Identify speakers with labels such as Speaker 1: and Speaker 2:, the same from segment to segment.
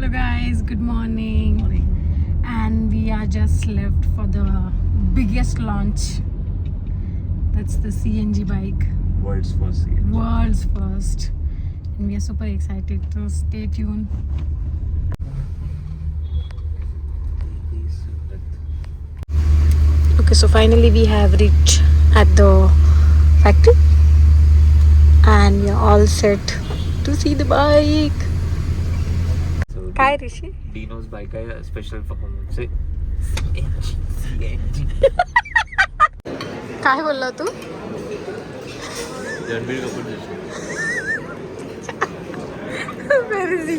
Speaker 1: Hello guys, good morning. And we are just left for the biggest launch. That's the CNG bike.
Speaker 2: World's first CNG.
Speaker 1: World's first. And we are super excited, so stay tuned. Okay, so finally we have reached at the factory. And we are all set to see the bike.
Speaker 2: So
Speaker 1: काय ऋषी?
Speaker 2: Dino's bike आहे special performance आहे CNG.
Speaker 1: काय बोलला तू?
Speaker 2: रणबीर कपूर जशी.
Speaker 1: Where is he?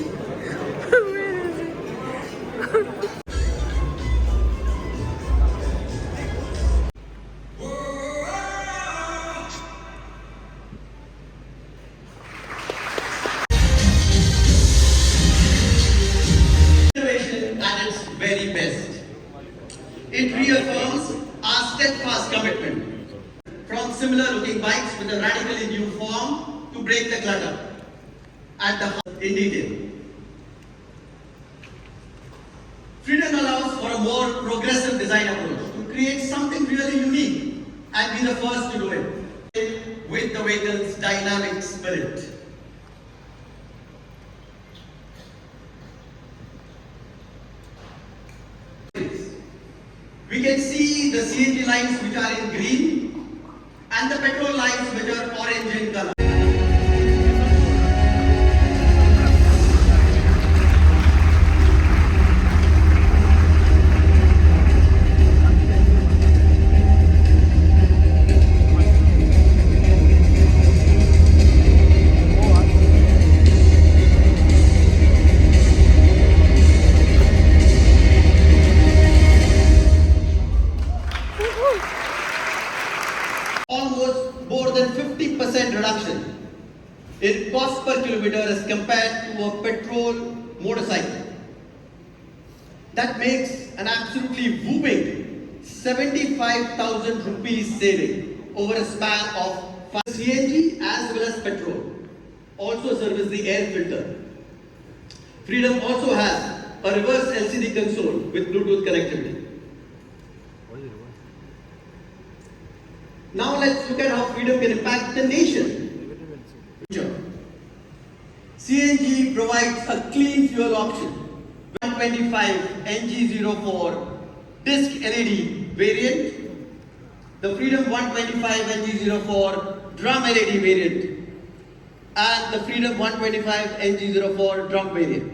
Speaker 1: Where is he?
Speaker 3: Innovation at its very best. It reaffirms our steadfast commitment from similar looking bikes with a radically new form to break the clutter at the heart in detail. Freedom allows for a more progressive design approach to create something really unique and be the first to do it with the vehicle's dynamic spirit. We can see the CNG lines which are in green and the petrol lines which are orange in color. Almost more than 50% reduction in cost per kilometer as compared to a petrol motorcycle. That makes an absolutely whooping 75,000 rupees saving over a span of 5 CNG as well as petrol. Also service the air filter. Freedom also has a reverse LCD console with Bluetooth connectivity. Now let's look at how freedom can impact the nation. CNG provides a clean fuel option. 125 NG04 disc LED variant, the Freedom 125 NG04 drum LED variant, and the Freedom 125 NG04 drum variant.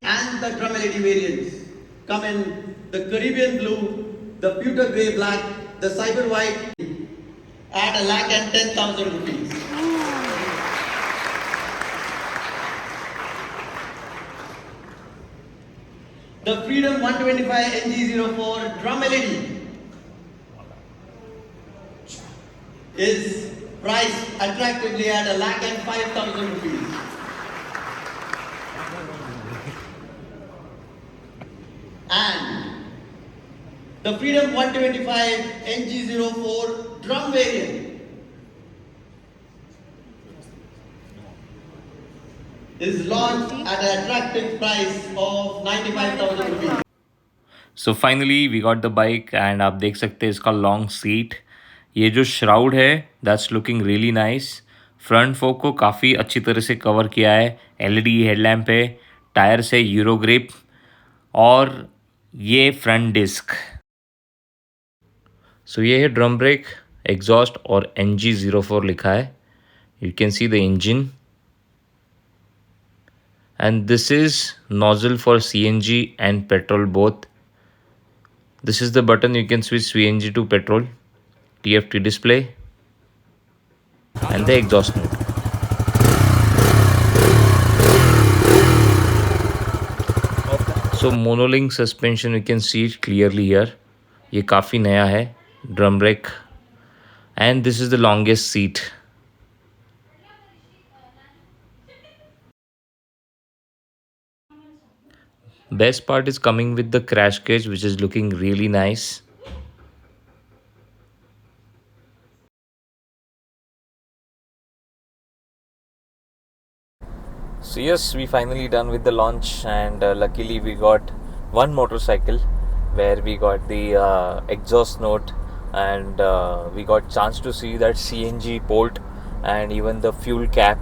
Speaker 3: And the drum LED variants come in the Caribbean blue, the pewter grey black, the cyber white at 1,10,000 rupees. The Freedom 125 NG04 drum LED is priced attractively at 1,05,000 rupees. And the Freedom 125 NG04 drum variant is launched at an attractive price of 95,000 rupees.
Speaker 2: So finally we got the bike and आप देख सकते हैं इसका long seat. ये जो shroud है that's looking really nice. Front फोक को काफ़ी अच्छी तरह से कवर किया है. LED हेडलैम्प है, टायर्स है यूरो ग्रिप और ये फ्रंट डिस्क. सो ये है ड्रम ब्रेक, एग्जॉस्ट और NG04 लिखा है. You can see the engine and this is nozzle for CNG and petrol both. This is the button you can switch CNG to petrol, TFT display and the exhaust note. So monolink suspension you can see it clearly here. ये काफ़ी नया है. Drum brake and this is the longest seat. Best part is coming with the crash cage which is looking really nice. So So yes, we finally done with the launch, and luckily we got one motorcycle where we got the exhaust note, and we got chance to see that CNG port and even the fuel cap,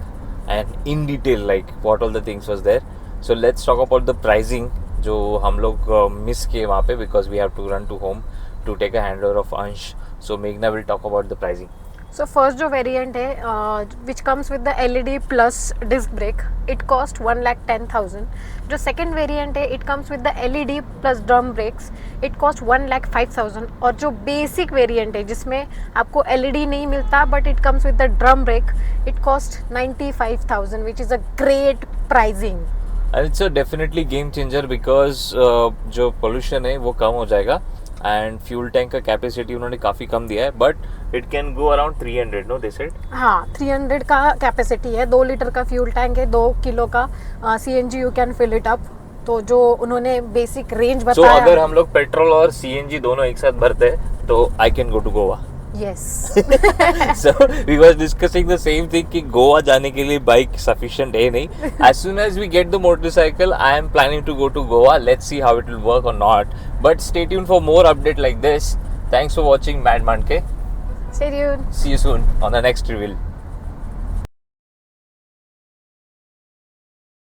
Speaker 2: and in detail like what all the things was there. So let's talk about the pricing जो हम लोग miss किए वहाँ पे, because we have to run to home to take a handover of Ansh. So Meghna will talk about the pricing.
Speaker 1: So first जो variant है which comes with the LED plus disc brake, it cost 1,10,000. जो second variant है it comes with the LED plus drum brakes, it cost 1,05,000. और जो basic variant है जिसमें आपको LED नहीं मिलता but it comes with the drum brake, it cost 95,000, which is a great pricing.
Speaker 2: And it's a definitely game changer because जो pollution है वो कम हो जाएगा, and fuel tank का capacity उन्होंने काफ़ी कम दिया है, but it can go around 300, no they said?
Speaker 1: हाँ 300 का कैपेसिटी है, 2 लीटर का फ्यूल टैंक है, 2 किलो का CNG you can fill it up. तो जो उन्होंने बेसिक रेंज
Speaker 2: So
Speaker 1: बताया.
Speaker 2: अगर हम लोग पेट्रोल और CNG दोनों एक साथ भरते हैं तो I can go to Goa.
Speaker 1: Yes.
Speaker 2: So we was discussing the same thing कि गोवा जाने के लिए बाइक sufficient है नहीं. As soon as we get the motorcycle, I am planning to go to Goa. Let's see how it will work or not. But stay tuned for more update like this. Thanks for watching Mad Manke.
Speaker 1: Stay tuned.
Speaker 2: See you soon on the next reveal.